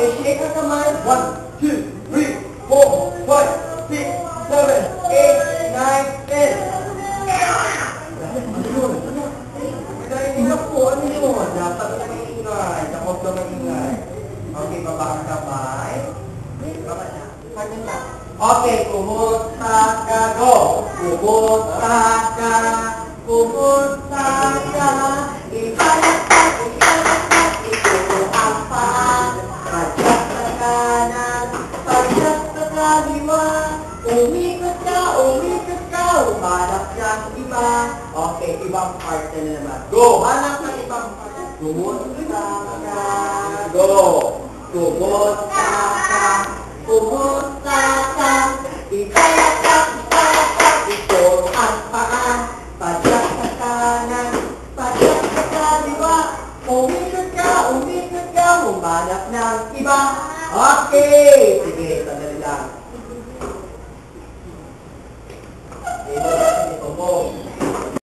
Okay, shake ang kamay. 1, 2, 3, 4, 5, 6, 7, 8, 9, 10. Ano yun? Hindi na po. Ano yun? Dapat na maingay. Dapat na maingay. Okay, baba ang kamay. Baba na. Pagin na. Okay, kumusta ka, go! Kumusta ka, kumusta ka, ipalat itutuhang pa, padyak sa kanan, padyak sa kaliwa, umikot ka, umanap ng iba. Okay, ibang part na naman. Go! Hanap ng ibang part. Kumusta ka, go! Kumusta ka, kumusta ka, ipalat ito ang paa, padyak sa kanan, padyak sa kaliwa, umikot ka, umanap ng iba. Okay, sige.